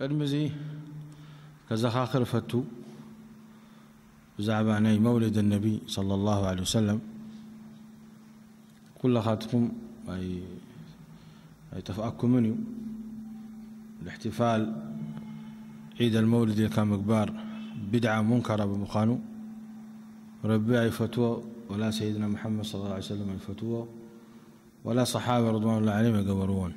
كالمزي كزخاخر فتو زعباني مولد النبي صلى الله عليه وسلم كل خاتكم أي تفأكم مني الاحتفال عيد المولد كان مقبار بدعة منكرة بمخانو ربي أي فتوى ولا سيدنا محمد صلى الله عليه وسلم أي فتوى ولا صحابة رضوان الله عليهم يقبرون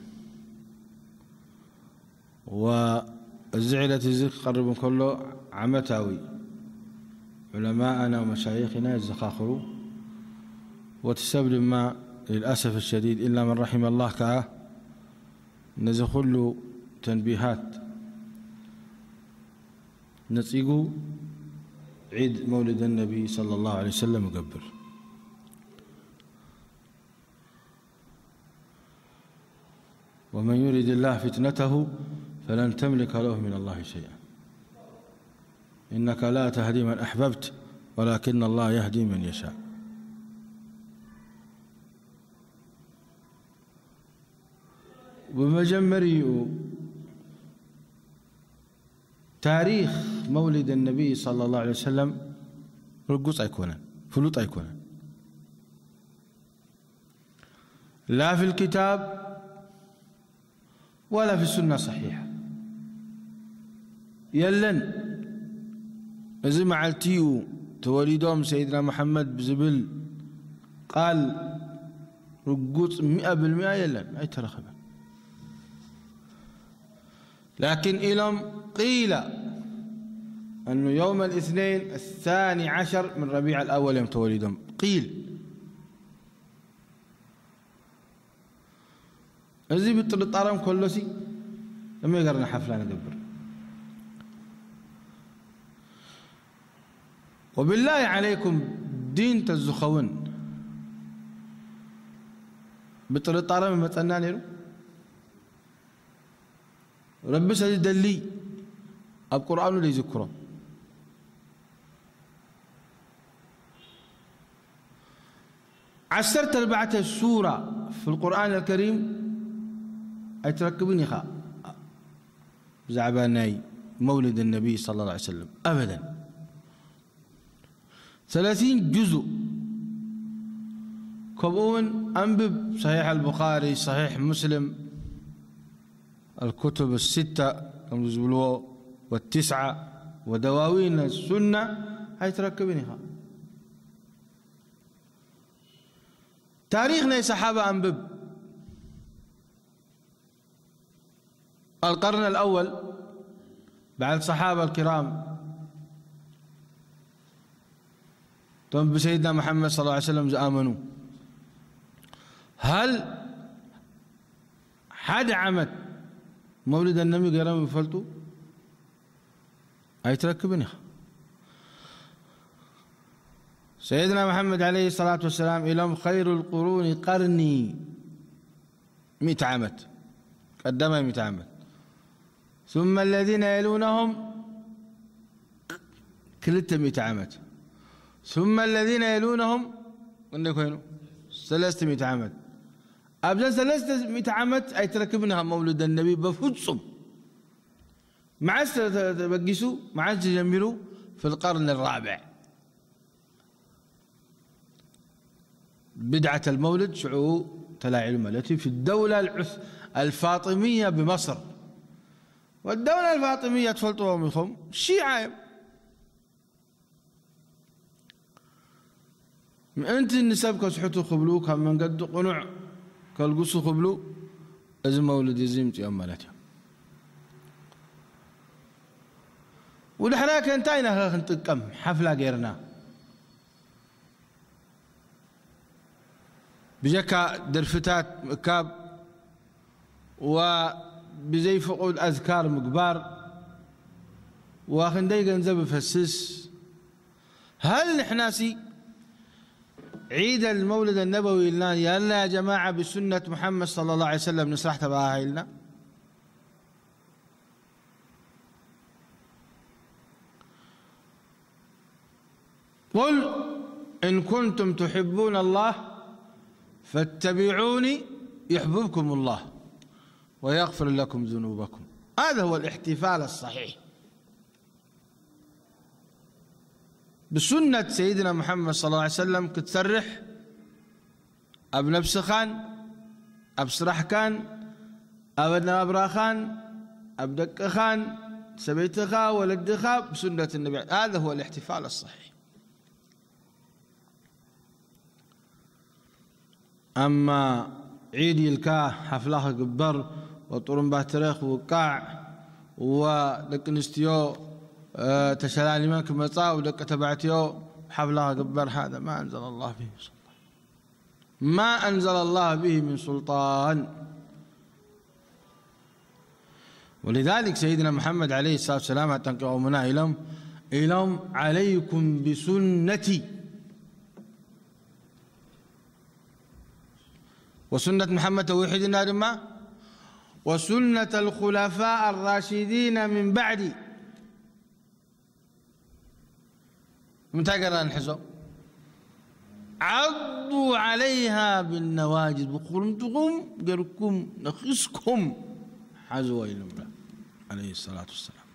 والزعلة الزك قرب كله عمتاوي علماءنا ومشايخنا يتزخاخروا وتسبب ما للأسف الشديد إلا من رحم الله كاه نزخلوا تنبيهات نتيجوا عيد مولد النبي صلى الله عليه وسلم مقبر ومن يريد الله فتنته فلن تملك له من الله شيئا إنك لا تهدي من أحببت ولكن الله يهدي من يشاء ومجمري تاريخ مولد النبي صلى الله عليه وسلم رقص أيكونا فلوط أيكونا لا في الكتاب ولا في السنة صحيحة يلن إذا معلتيو توليدهم سيدنا محمد بزبل قال رقص 100% يلن أي ترى خبر لكن إلهم قيل أنه يوم الاثنين 12 من ربيع الأول يوم توليدهم قيل أزي بالطرام كله سي لما يقرنا حفلة ندبر وبالله عليكم دين تزخون بالطرام متأنى نيرو رب سجد لي القرآن لي ذكره عشرت 4 سورة في القرآن الكريم أي تركبني خاء زعباني مولد النبي صلى الله عليه وسلم أبدا 30 جزء كبون أنبب صحيح البخاري صحيح مسلم الكتب الستة والتسعة ودواوين السنة هاي تركبنيها تاريخنا يا صحابة أنبب القرن الأول بعد الصحابة الكرام ثم بسيدنا محمد صلى الله عليه وسلم آمنوا هل حد عمد مولد النبي قرام يفلتوا أي تركبني سيدنا محمد عليه الصلاة والسلام إلهم خير القرون قرني 100 عامت قدمها 100 عامت ثم الذين يلونهم كلتا 100 عامت ثم الذين يلونهم قلنا كوينو 300 عامت أبدا 300 عامت أي تركبنها مولد النبي بفجصم مع بقيسوا مع تجملوا في القرن الرابع بدعة المولد شعو تلاعلم التي في الدولة الفاطمية بمصر والدولة الفاطمية تفلطوا منهم شيعة أنت النسب كسحتوا خبلو كم من قد قنع كالقصو خبلو إذا مولد يزيمت يوم مالتها ولحنا كنتاينا خنتكم حفلة غيرنا بجكا درفتات مكاب وبزي فقود أذكار مقبار واخندي جنزب فسس هل نحناسي عيد المولد النبوي لنا يلا يا جماعة بسنة محمد صلى الله عليه وسلم نسرح تبعها لنا قل إن كنتم تحبون الله فاتبعوني يحببكم الله ويغفر لكم ذنوبكم هذا هو الاحتفال الصحيح بسنة سيدنا محمد صلى الله عليه وسلم. كتسرح أب نفس خان، أب سرح كان، أب نابرا خان، أب دك خان، سبيت خا، ولد خا، بسنة النبي. هذا هو الاحتفال الصحيح. أما عيدي الكا حفلها قبر وطرمبة تاريخ وقاع ودك نستيو تشلاني منك مصا ودك تبعتيو حفلها قبر، هذا ما أنزل الله به سلطان، ما أنزل الله به من سلطان. ولذلك سيدنا محمد عليه الصلاة والسلام تنقومنا إلهم عليكم بسنتي وسنة محمد توحيد النار ما وسنة الخلفاء الراشدين من بعدي. متى قرأ الحزب؟ عضوا عليها بالنواجذ، بقرنتكم قركم نخسكم حزوا إلى الله عليه الصلاة والسلام.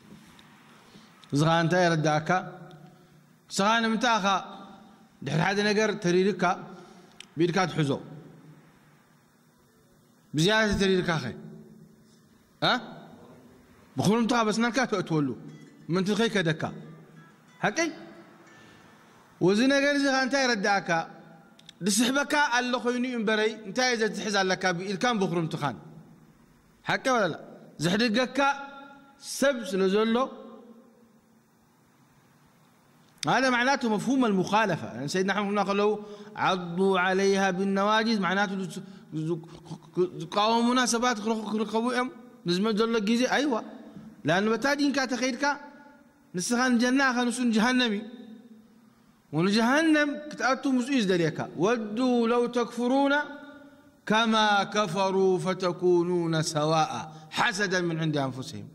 زغان تاير الداكا زغان متاخا دحر حد نقر تريركا بيدكات حزو بزيادة تريركا خي بقرنتها بس نالكا تقولوا من تخيك دكا هكي وزنا قال زغان تاير الداكا لسحبكا الله خيني امبري انتهي اذا تحزن لك الكام بقرنتخان حكى ولا لا؟ زحدقك سبس لزلو، هذا معناته مفهوم المخالفة. يعني سيدنا محمد قالوا عضوا عليها بالنواجذ، معناته قاوم مناسبات رقبوهم لازم يدل جيزي. أيوة، لأن بتادين كاتخيرك نسخان الجنة خنسون جهنمي ونجهنم كتأتوا مسئيز دليكا ودوا لو تكفرون كما كفروا فتكونون سواء حسدا من عند أنفسهم.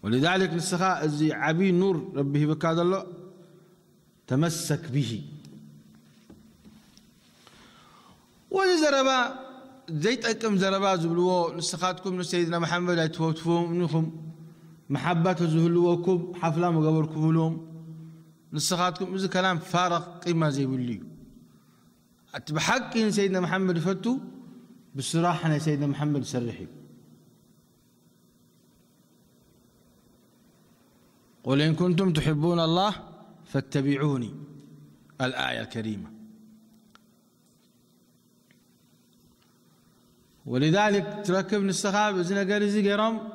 ولذلك نسخاء زي عبي نور ربه بكاد الله تمسك به. وزربا زيت أكم زربا زبلوا نسخاتكم سيدنا محمد أتوتفهم منكم محبة زهلوكم حفلة مقبركم لهم نسخاتكم إذا كلام فارغ قيمة زي بليو بحق سيدنا محمد فتو بالصراحة سيدنا محمد سرحي. قل إن كنتم تحبون الله فاتبعوني، الآية الكريمة. ولذلك تركب الصحابة زنا قال زي قرام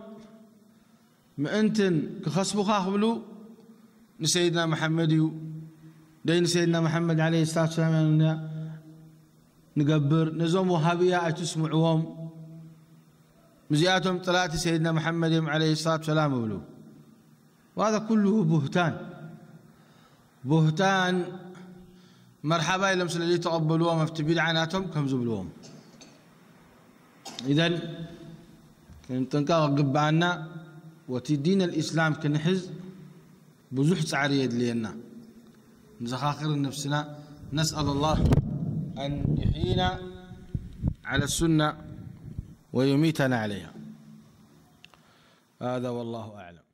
ما أنتن كخصبوا خاخبلو لسيدنا محمد دين سيدنا محمد عليه الصلاة والسلام نقبر نزوم وهابية تسمعوهم مزياتهم طلعت سيدنا محمد عليه الصلاة والسلام بلو. وهذا كله بهتان مرحبا إلى مثل اللي تقبلوهم افتبيد عناتهم كم زبلوهم. إذن تنقى قبعنا وتدين الإسلام كنحز بزح سعريد لينا نزخاخر نفسنا. نسأل الله أن يحيينا على السنة ويميتنا عليها. هذا والله أعلم.